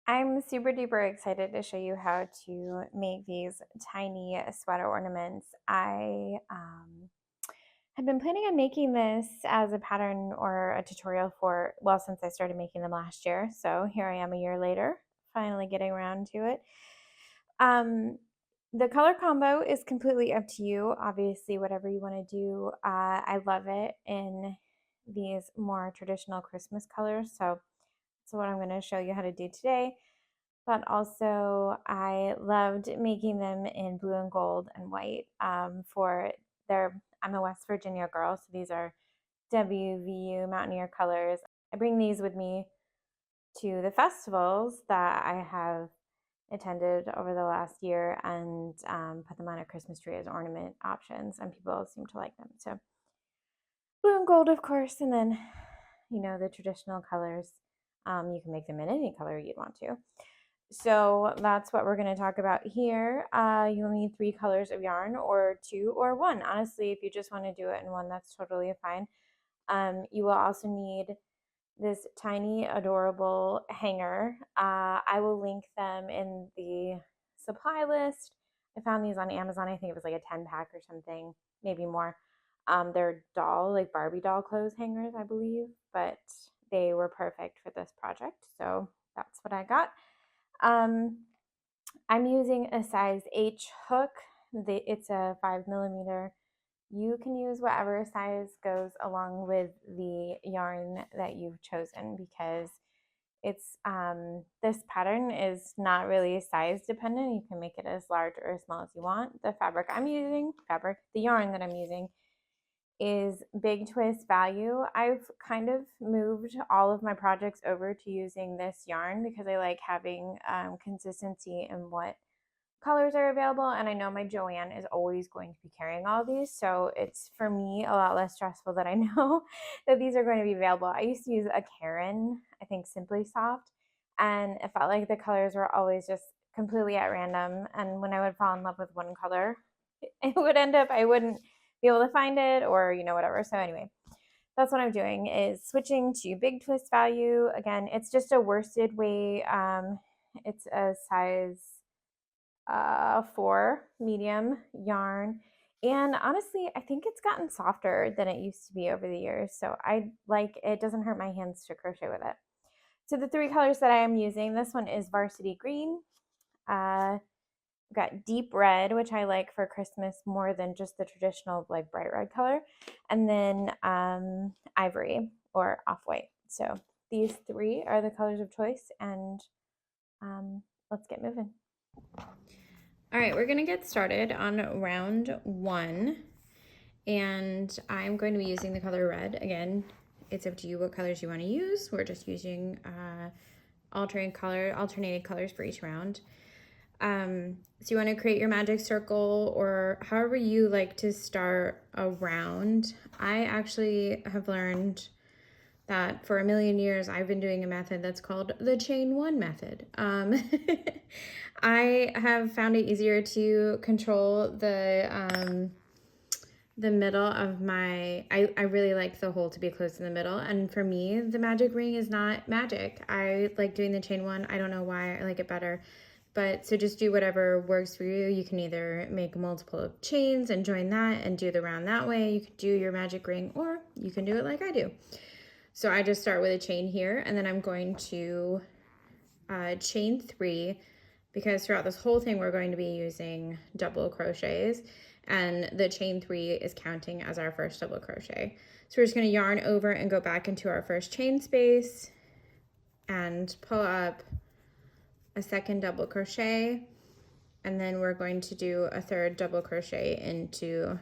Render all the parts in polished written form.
I'm super duper excited to show you how to make these tiny sweater ornaments. I have been planning on making this as a pattern or a tutorial for, well, since I started making them last year. So here I am a year later, finally getting around to it. Um, the color combo is completely up to you. Obviously, whatever you want to do. I love it in these more traditional Christmas colors. So that's what I'm going to show you how to do today. But also, I loved making them in blue and gold and white for their. I'm a West Virginia girl, so these are WVU Mountaineer colors. I bring these with me to the festivals that I have attended over the last year and put them on a Christmas tree as ornament options, and people seem to like them. So, blue and gold, of course, and then, the traditional colors. You can make them in any color you'd want to. So that's what we're going to talk about here. You'll need 3 colors of yarn, or 2 or 1. Honestly, if you just want to do it in one, that's totally fine. You will also need this tiny, adorable hanger. I will link them in the supply list. I found these on Amazon. I think it was like a 10-pack or something, maybe more. They're doll, like Barbie doll clothes hangers, I believe, but they were perfect for this project. So that's what I got. I'm using a size H hook. It's a 5 millimeter. You can use whatever size goes along with the yarn that you've chosen, because it's this pattern is not really size dependent. You can make it as large or as small as you want. The yarn that I'm using is Big Twist Value. I've kind of moved all of my projects over to using this yarn because I like having consistency in what colors are available, and I know my Joann is always going to be carrying all these, so it's for me a lot less stressful that I know that these are going to be available. I used to use a Karen, I think Simply Soft, and it felt like the colors were always just completely at random, and when I would fall in love with one color, it would end up I wouldn't be able to find it, or whatever. So anyway, that's what I'm doing, is switching to Big Twist Value. Again, it's just a worsted weight. It's a size 4 medium yarn, and honestly I think it's gotten softer than it used to be over the years, so I like it. Doesn't hurt my hands to crochet with it. So the 3 colors that I am using, this one is Varsity Green. I've got Deep Red, which I like for Christmas more than just the traditional like bright red color, and then Ivory or Off-White. So these 3 are the colors of choice, and let's get moving. All right, we're gonna get started on round 1, and I'm going to be using the color red. Again, it's up to you what colors you want to use. We're just using alternating colors for each round. So you want to create your magic circle, or however you like to start a round. I actually have learned that for a million years I've been doing a method that's called the chain 1 method. I have found it easier to control the middle of my, I really like the hole to be close in the middle, and for me the magic ring is not magic. I like doing the chain 1. I don't know why, I like it better. But so just do whatever works for you. You can either make a multiple of chains and join that and do the round that way. You could do your magic ring, or you can do it like I do. So I just start with a chain here, and then I'm going to chain 3, because throughout this whole thing we're going to be using double crochets, and the chain 3 is counting as our first double crochet. So we're just going to yarn over and go back into our first chain space and pull up a second double crochet, and then we're going to do a third double crochet into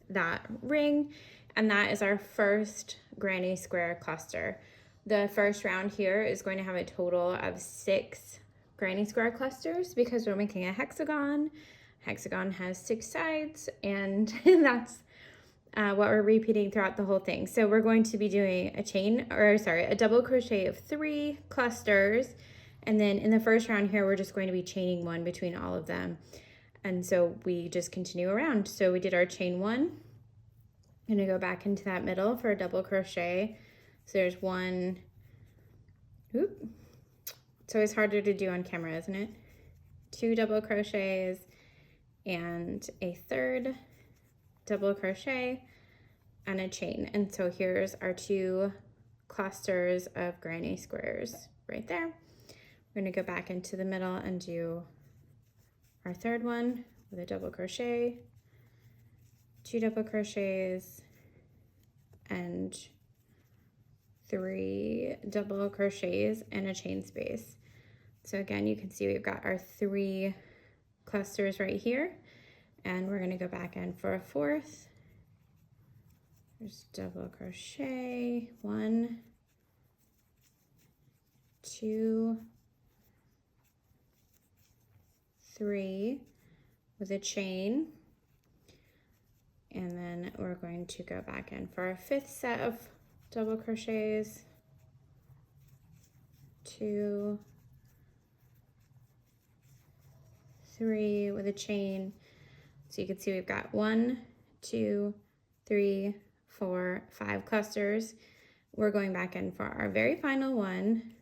that ring, and that is our first granny square cluster. The first round here is going to have a total of 6 granny square clusters because we're making a hexagon. Hexagon has 6 sides, and that's what we're repeating throughout the whole thing. So we're going to be doing a double crochet of 3 clusters, and then in the first round here we're just going to be chaining 1 between all of them, and so we just continue around. So we did our chain 1. I'm gonna go back into that middle for a double crochet. So there's 1, It's always harder to do on camera, isn't it? 2 double crochets and a third double crochet and a chain. And so here's our 2 clusters of granny squares right there. We're going to go back into the middle and do our third one with a double crochet, 2 double crochets, and 3 double crochets and a chain space. So again, you can see we've got our 3 clusters right here, and we're going to go back in for a 4th. There's double crochet, 1, 2, 3 with a chain, and then we're going to go back in for our 5th set of double crochets, 2, 3 with a chain. So you can see we've got 1, 2, 3, 4, 5 clusters. We're going back in for our very final one.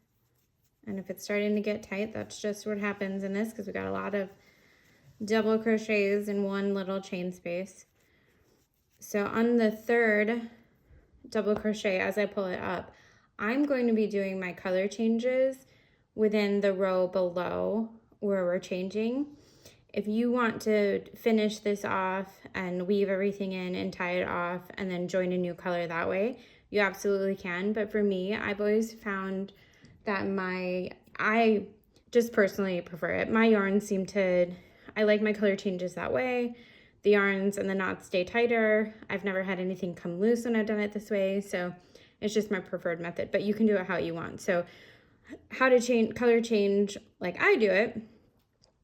And if it's starting to get tight, that's just what happens in this, because we got a lot of double crochets in one little chain space. So on the 3rd double crochet, as I pull it up, I'm going to be doing my color changes within the row below where we're changing. If you want to finish this off and weave everything in and tie it off and then join a new color that way, you absolutely can. But for me, I've always found that I just personally prefer it. My yarns I like my color changes that way. The yarns and the knots stay tighter. I've never had anything come loose when I've done it this way, so it's just my preferred method, but you can do it how you want. So how to color change like I do it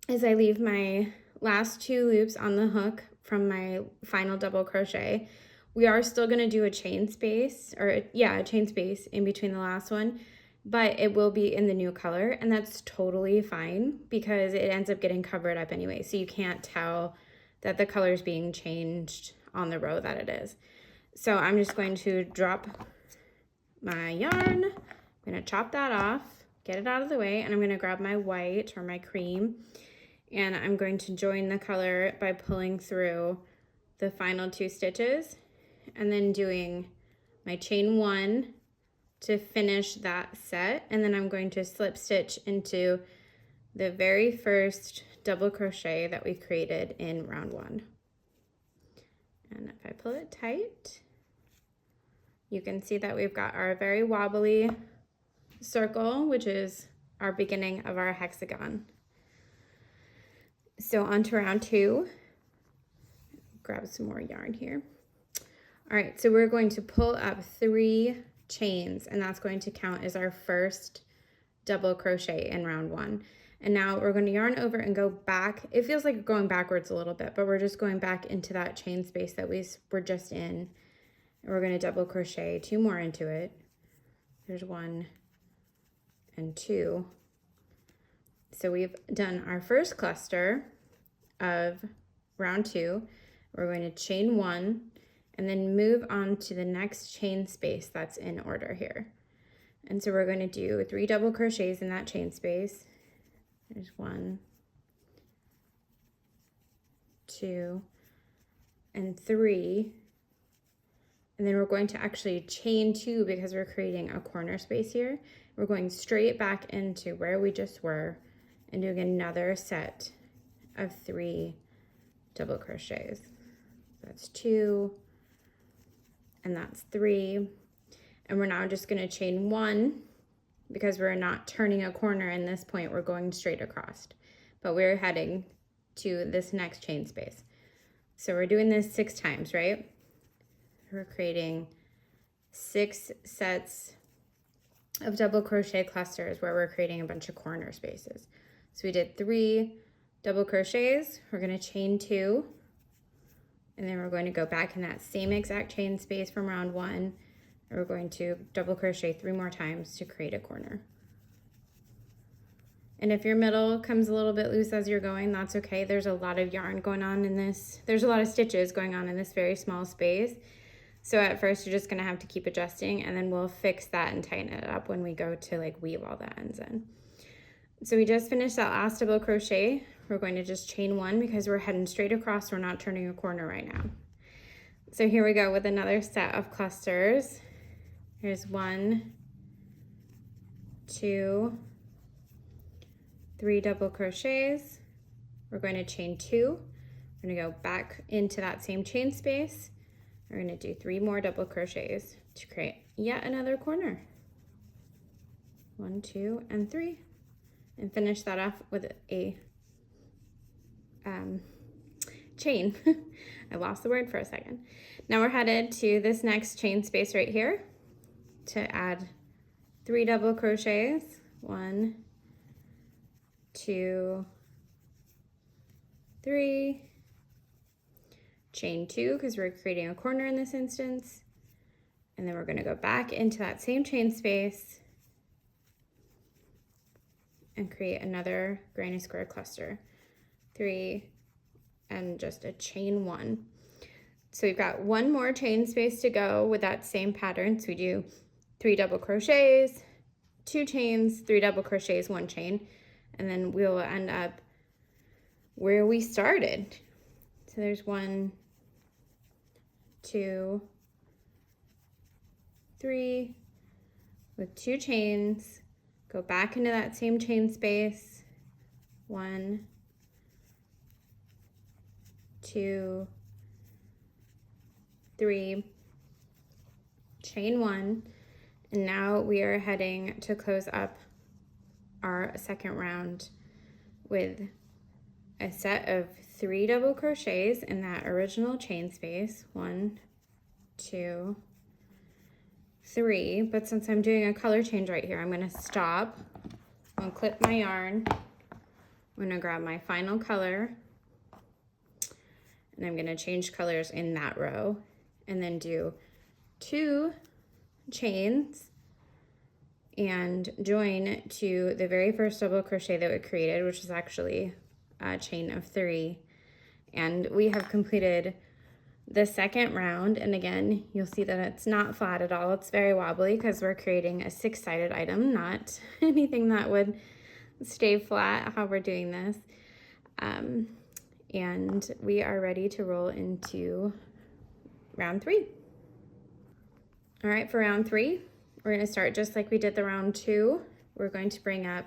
is I leave my last 2 loops on the hook from my final double crochet. We are still going to do a chain space, a chain space in between the last one, but it will be in the new color, and that's totally fine because it ends up getting covered up anyway, so you can't tell that the color is being changed on the row that it is. So I'm just going to drop my yarn. I'm going to chop that off, get it out of the way, and I'm going to grab my white or my cream, and I'm going to join the color by pulling through the final 2 stitches and then doing my chain 1 to finish that set, and then I'm going to slip stitch into the very first double crochet that we created in round 1. And if I pull it tight, you can see that we've got our very wobbly circle, which is our beginning of our hexagon. So on to round 2. Grab some more yarn here. All right, so we're going to pull up 3 chains, and that's going to count as our first double crochet in round 1. And now we're going to yarn over and go back. It feels like going backwards a little bit, but we're just going back into that chain space that we were just in. And we're going to double crochet 2 more into it. There's 1 and 2. So we've done our first cluster of round 2. We're going to chain 1 and then move on to the next chain space that's in order here. And so we're going to do 3 double crochets in that chain space. There's 1, 2, and 3. And then we're going to actually chain 2 because we're creating a corner space here. We're going straight back into where we just were and doing another set of 3 double crochets. That's 2, and that's 3. And we're now just going to chain 1 because we're not turning a corner in this point, we're going straight across. But we're heading to this next chain space. So we're doing this 6 times, right? We're creating 6 sets of double crochet clusters where we're creating a bunch of corner spaces. So we did 3 double crochets, we're going to chain 2, and then we're going to go back in that same exact chain space from round 1, and we're going to double crochet 3 more times to create a corner. And if your middle comes a little bit loose as you're going, that's okay. There's a lot of yarn going on in this. There's a lot of stitches going on in this very small space. So at first you're just gonna have to keep adjusting, and then we'll fix that and tighten it up when we go to like weave all the ends in. So we just finished that last double crochet. We're going to just chain one because we're heading straight across. We're not turning a corner right now. So here we go with another set of clusters. Here's 1, 2, 3 double crochets. We're going to chain 2. We're going to go back into that same chain space. We're going to do 3 more double crochets to create yet another corner. 1, 2, and 3. And finish that off with a chain. I lost the word for a second. Now we're headed to this next chain space right here to add 3 double crochets. 1, 2, 3. Chain 2 because we're creating a corner in this instance. And then we're going to go back into that same chain space and create another granny square cluster. 3 and just a chain 1. So we've got 1 more chain space to go with that same pattern. So we do 3 double crochets, 2 chains, 3 double crochets, 1 chain, and then we'll end up where we started. So there's 1, 2, 3 with 2 chains, go back into that same chain space, 1, 2, 3, chain 1, and now we are heading to close up our second round with a set of 3 double crochets in that original chain space, 1, 2, 3, but since I'm doing a color change right here, I'm going to stop, I'm going to clip my yarn, I'm going to grab my final color, and I'm going to change colors in that row, and then do 2 chains and join to the very first double crochet that we created, which is actually a chain of 3. And we have completed the second round, and again, you'll see that it's not flat at all. It's very wobbly because we're creating a 6-sided item, not anything that would stay flat how we're doing this. And we are ready to roll into round 3. All right, for round 3, we're going to start just like we did the round 2. We're going to bring up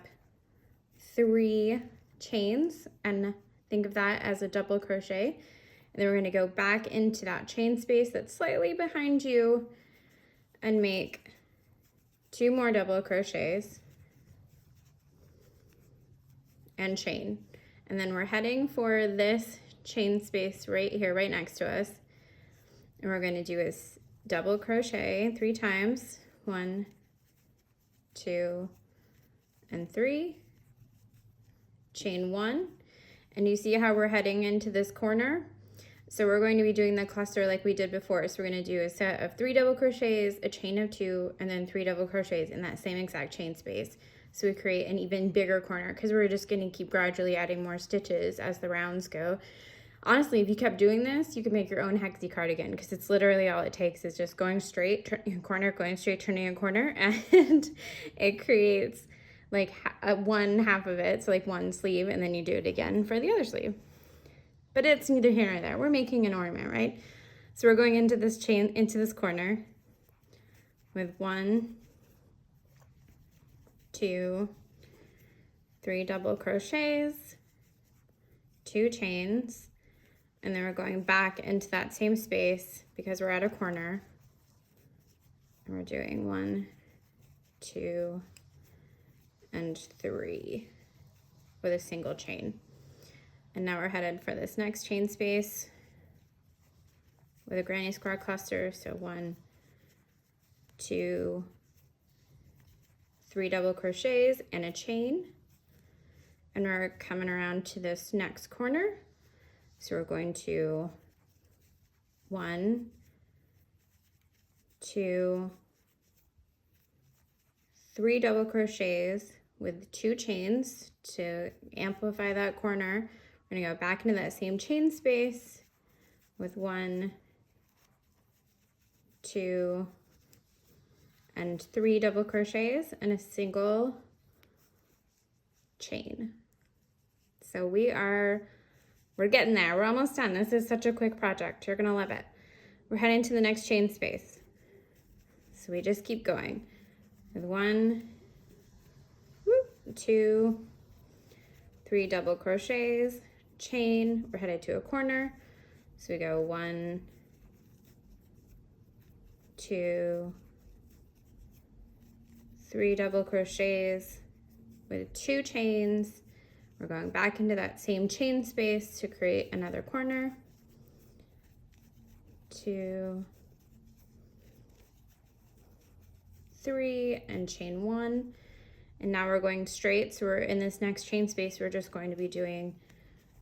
3 chains and think of that as a double crochet. And then we're going to go back into that chain space that's slightly behind you and make 2 more double crochets and chain. And then we're heading for this chain space right here, right next to us. And we're going to do is double crochet 3 times. 1, 2, and 3. Chain 1. And you see how we're heading into this corner? So we're going to be doing the cluster like we did before. So we're going to do a set of 3 double crochets, a chain of 2, and then 3 double crochets in that same exact chain space. So we create an even bigger corner because we're just going to keep gradually adding more stitches as the rounds go. Honestly, if you kept doing this, you could make your own Hexi cardigan because it's literally all it takes is just going straight, turning a corner, going straight, turning a corner, and it creates like one half of it, so like one sleeve, and then you do it again for the other sleeve. But it's neither here nor there. We're making an ornament, right? So we're going into this chain, into this corner with 1, 2, 3 double crochets, 2 chains, and then we're going back into that same space because we're at a corner, and we're doing 1, 2, and 3 with a single chain. And now we're headed for this next chain space with a granny square cluster. So 1, 2, 3 double crochets and a chain. And we're coming around to this next corner. So we're going to 1, 2, 3 double crochets with 2 chains to amplify that corner. We're gonna go back into that same chain space with 1, 2, and 3 double crochets and a single chain. So we're getting there. We're almost done. This is such a quick project. You're gonna love it. We're heading to the next chain space. So we just keep going with 1, 2, 3 double crochets, chain. We're headed to a corner. So we go 1, 2, 3 double crochets with 2 chains. We're going back into that same chain space to create another corner. 2, 3, and chain 1. And now we're going straight. So we're in this next chain space. We're just going to be doing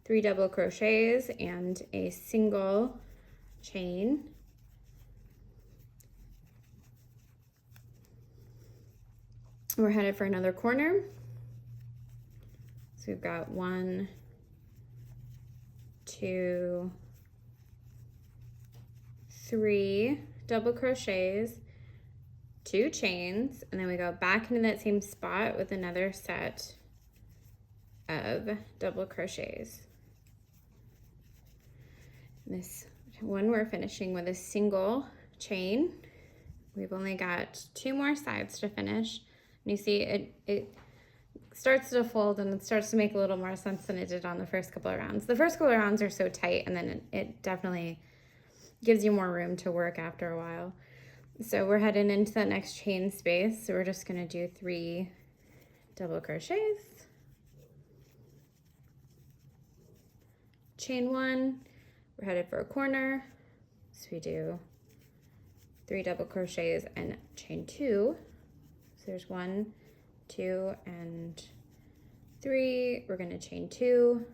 3 double crochets and a single chain. We're headed for another corner. So we've got 1, 2, 3 double crochets, 2 chains, and then we go back into that same spot with another set of double crochets. This one we're finishing with a single chain. We've only got 2 more sides to finish. And you see it starts to fold and it starts to make a little more sense than it did on the first couple of rounds. The first couple of rounds are so tight, and then it definitely gives you more room to work after a while. So we're heading into that next chain space. So we're just gonna do 3 double crochets, chain 1, we're headed for a corner. So we do 3 double crochets and chain 2. So there's 1, 2, and 3. We're gonna chain 2.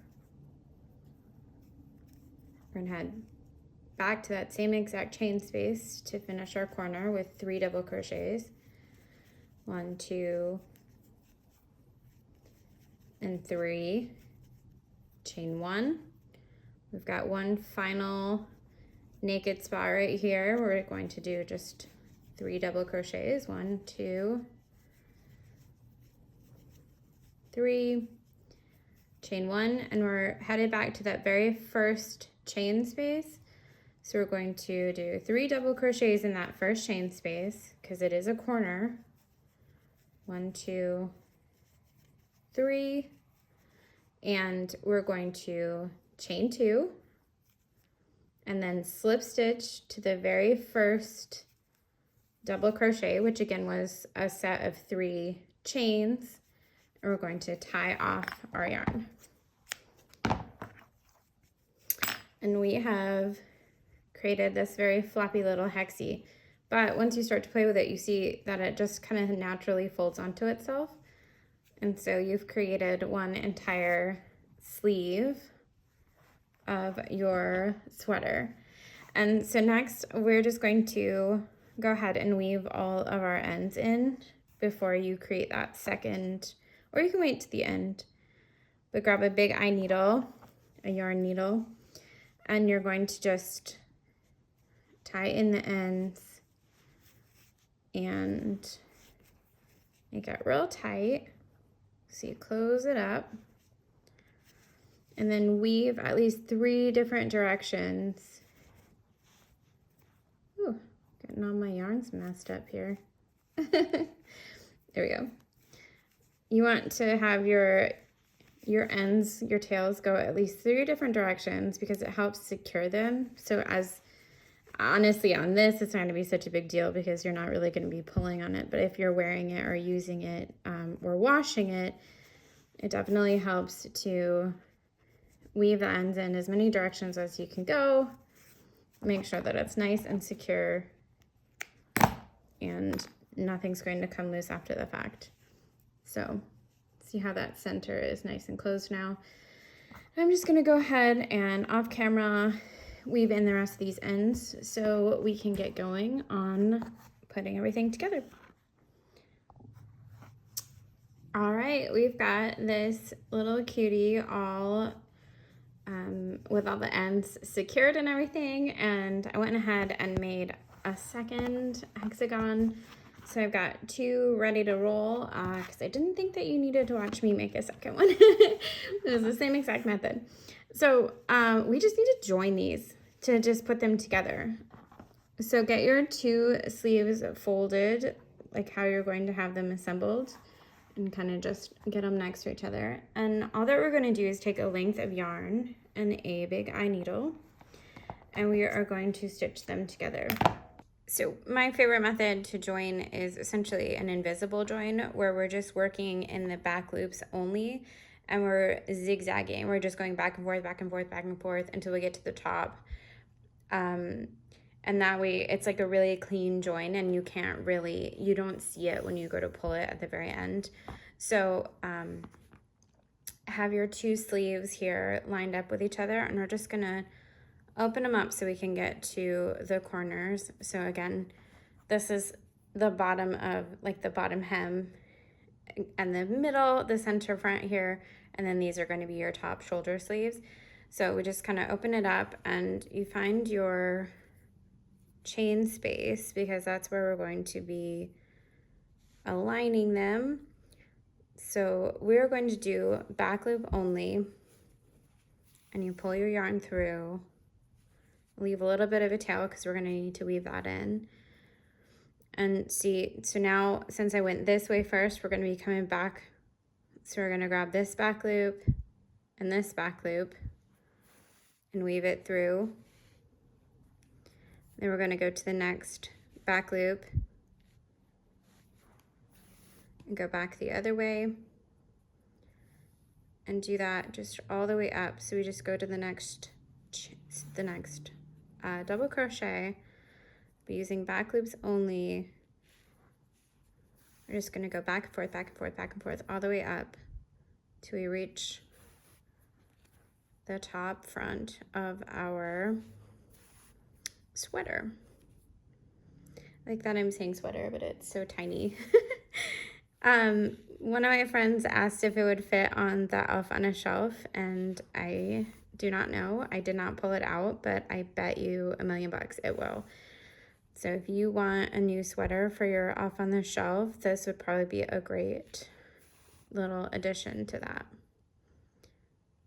We're gonna head back to that same exact chain space to finish our corner with 3 double crochets. 1, 2, and 3. Chain 1. We've got one final naked spot right here. We're going to do just 3 double crochets. 1, 2, 3, chain 1, and we're headed back to that very first chain space. So we're going to do 3 double crochets in that first chain space because it is a corner. 1, 2, 3, and we're going to chain 2 and then slip stitch to the very first double crochet, which again was a set of 3 chains, and we're going to tie off our yarn. And we have created this very floppy little hexie, but once you start to play with it, you see that it just kind of naturally folds onto itself. And so you've created one entire sleeve of your sweater. And so next we're just going to go ahead and weave all of our ends in before you create that second, or you can wait to the end, but grab a big eye needle, a yarn needle, and you're going to just tie in the ends and make it real tight. So you close it up and then weave at least 3 different directions. Ooh, getting all my yarns messed up here. There we go. You want to have your ends, your tails go at least 3 different directions because it helps secure them. So as honestly on this, it's not going to be such a big deal because you're not really going to be pulling on it. But if you're wearing it or using it or washing it, it definitely helps to weave the ends in as many directions as you can go. Make sure that it's nice and secure and nothing's going to come loose after the fact. So see how that center is nice and closed now. I'm just going to go ahead and off camera weave in the rest of these ends so we can get going on putting everything together. All right, we've got this little cutie all with all the ends secured and everything, and I went ahead and made a second hexagon So I've got 2 ready to roll because I didn't think that you needed to watch me make a second one. It was the same exact method. So we just need to join these to just put them together. So get your 2 sleeves folded, like how you're going to have them assembled, and kind of just get them next to each other. And all that we're going to do is take a length of yarn and a big eye needle, and we are going to stitch them together. So my favorite method to join is essentially an invisible join, where we're just working in the back loops only, and we're zigzagging. We're just going back and forth, back and forth, back and forth until we get to the top. And that way it's like a really clean join, and you don't see it when you go to pull it at the very end. So have your 2 sleeves here lined up with each other, and we're just gonna open them up so we can get to the corners. So again, this is the bottom of, like, the bottom hem, and the middle, the center front here, and then these are going to be your top shoulder sleeves. So we just kind of open it up, and you find your chain space, because that's where we're going to be aligning them. So we're going to do back loop only, and you pull your yarn through, leave a little bit of a tail because we're going to need to weave that in. And see, so now since I went this way first, we're going to be coming back. So we're going to grab this back loop and this back loop and weave it through. Then we're going to go to the next back loop and go back the other way and do that just all the way up. So we just go to the next double crochet, but using back loops only. We're just going to go back and forth, back and forth, back and forth, all the way up till we reach the top front of our sweater. Like that I'm saying sweater, but it's so tiny. One of my friends asked if it would fit on the Elf on a Shelf, and I do not know. I did not pull it out, but I bet you $1,000,000 it will. So if you want a new sweater for your Elf on the Shelf, this would probably be a great little addition to that.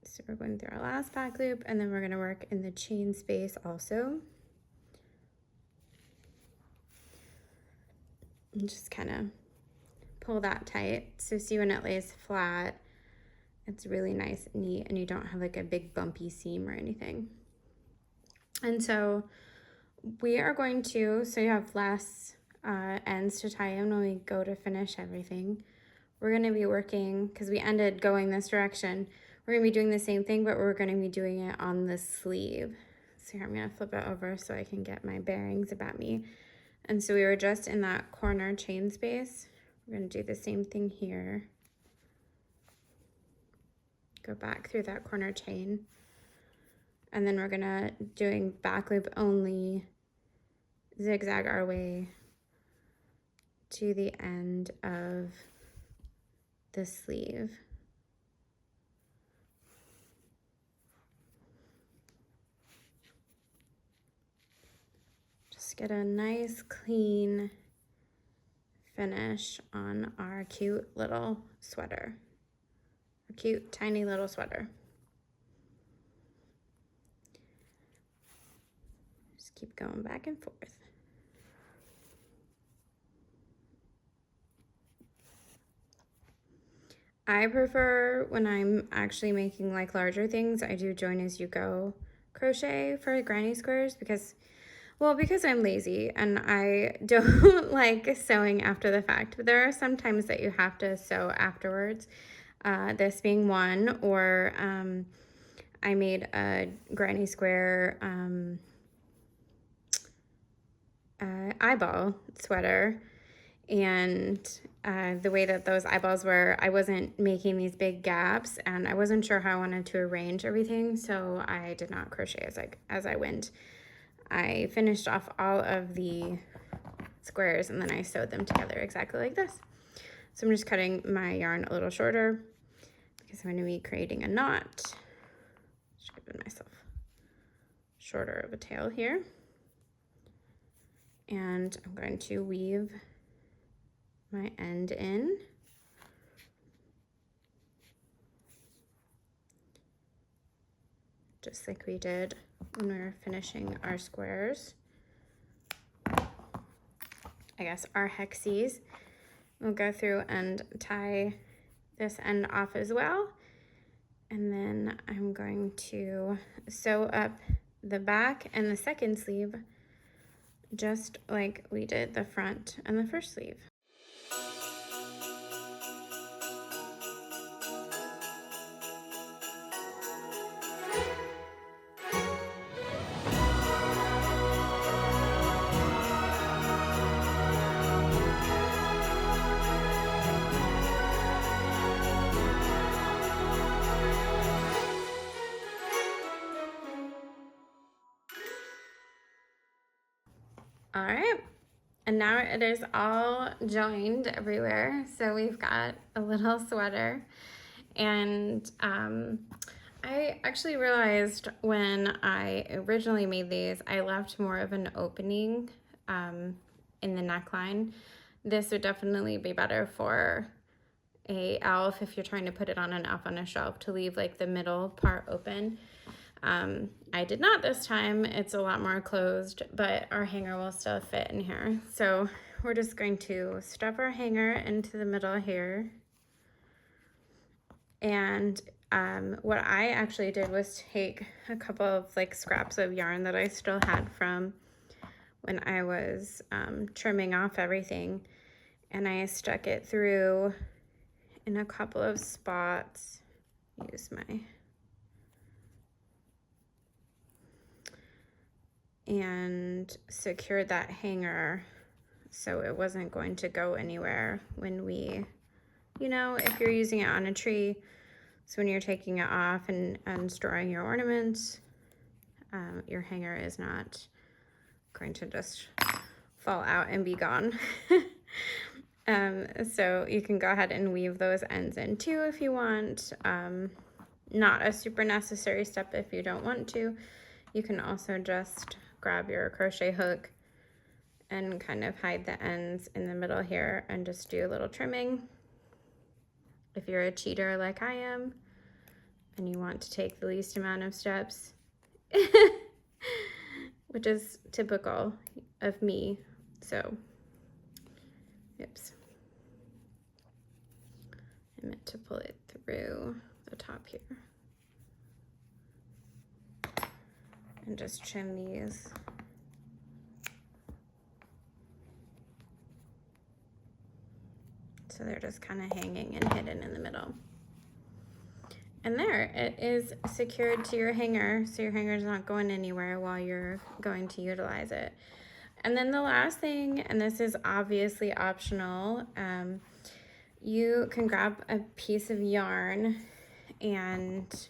So we're going through our last back loop, and then we're going to work in the chain space also. And just kind of pull that tight. So see, when it lays flat, it's really nice and neat, and you don't have like a big bumpy seam or anything. And so we are going to, so you have less ends to tie in when we go to finish everything. We're going to be working, because we ended going this direction, we're going to be doing the same thing, but we're going to be doing it on the sleeve. So here I'm going to flip it over so I can get my bearings about me. And so we were just in that corner chain space. We're going to do the same thing here. Go back through that corner chain. And then we're going to, doing back loop only, zigzag our way to the end of the sleeve. Just get a nice clean finish on our cute little sweater. A cute tiny little sweater. Just keep going back and forth. I prefer, when I'm actually making like larger things, I do join as you go crochet for granny squares, because I'm lazy and I don't like sewing after the fact. But there are some times that you have to sew afterwards, this being one. Or I made a granny square eyeball sweater, and the way that those eyeballs were, I wasn't making these big gaps, and I wasn't sure how I wanted to arrange everything, so I did not crochet as I went. I finished off all of the squares, and then I sewed them together exactly like this. So I'm just cutting my yarn a little shorter because I'm going to be creating a knot. Just giving myself shorter of a tail here. And I'm going to weave my end in. Just like we did when we were finishing our squares. I guess our Hexis. We'll go through and tie this end off as well. And then I'm going to sew up the back and the second sleeve just like we did the front and the first sleeve. All right, and now it is all joined everywhere. So we've got a little sweater, and I actually realized when I originally made these, I left more of an opening in the neckline. This would definitely be better for a elf if you're trying to put it on an elf on a shelf, to leave like the middle part open. I did not this time. It's a lot more closed, but our hanger will still fit in here. So we're just going to stuff our hanger into the middle here. And what I actually did was take a couple of like scraps of yarn that I still had from when I was trimming off everything, and I stuck it through in a couple of spots. Use my and secured that hanger so it wasn't going to go anywhere when we, you know, if you're using it on a tree, so when you're taking it off and storing your ornaments, your hanger is not going to just fall out and be gone. So you can go ahead and weave those ends in too if you want. Not a super necessary step if you don't want to. You can also just grab your crochet hook and kind of hide the ends in the middle here and just do a little trimming. If you're a cheater like I am and you want to take the least amount of steps, which is typical of me, so, oops. I meant to pull it through the top here. And just trim these. So they're just kind of hanging and hidden in the middle. And there, it is secured to your hanger, so your hanger's not going anywhere while you're going to utilize it. And then the last thing, and this is obviously optional, you can grab a piece of yarn, and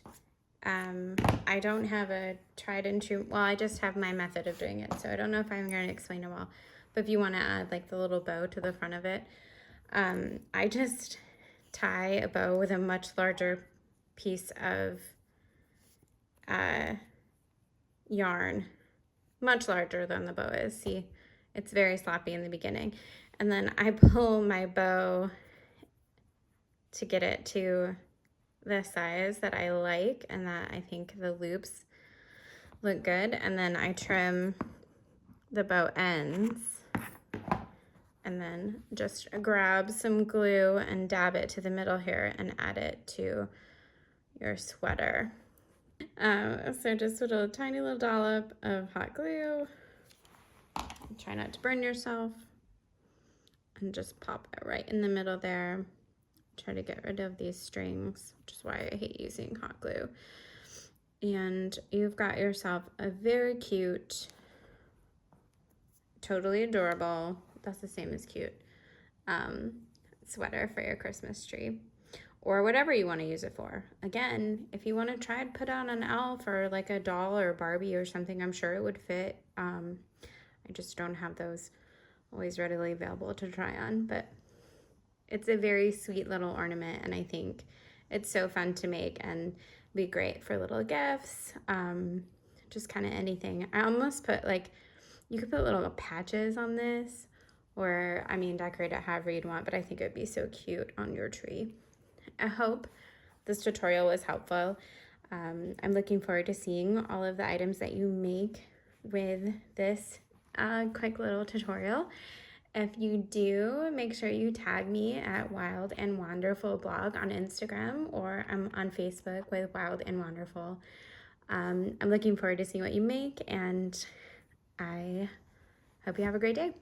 I don't have a tried and true, well, I just have my method of doing it, so I don't know if I'm going to explain it well, but if you want to add like the little bow to the front of it, I just tie a bow with a much larger piece of yarn, much larger than the bow is. See, it's very sloppy in the beginning. And then I pull my bow to get it to the size that I like and that I think the loops look good. And then I trim the bow ends and then just grab some glue and dab it to the middle here and add it to your sweater. So just put a tiny little dollop of hot glue. Try not to burn yourself. And just pop it right in the middle there. Try to get rid of these strings, which is why I hate using hot glue. And you've got yourself a very cute, totally adorable, that's the same as cute, sweater for your Christmas tree. Or whatever you want to use it for. Again, if you want to try and put on an elf or like a doll or Barbie or something, I'm sure it would fit. I just don't have those always readily available to try on, but it's a very sweet little ornament, and I think it's so fun to make and be great for little gifts, just kind of anything. I almost put like, you could put little patches on this, or I mean, decorate it however you'd want, but I think it would be so cute on your tree. I hope this tutorial was helpful. I'm looking forward to seeing all of the items that you make with this quick little tutorial. If you do, make sure you tag me at Wild+Wanderful blog on Instagram, or I'm on Facebook with Wild+Wanderful. I'm looking forward to seeing what you make, and I hope you have a great day.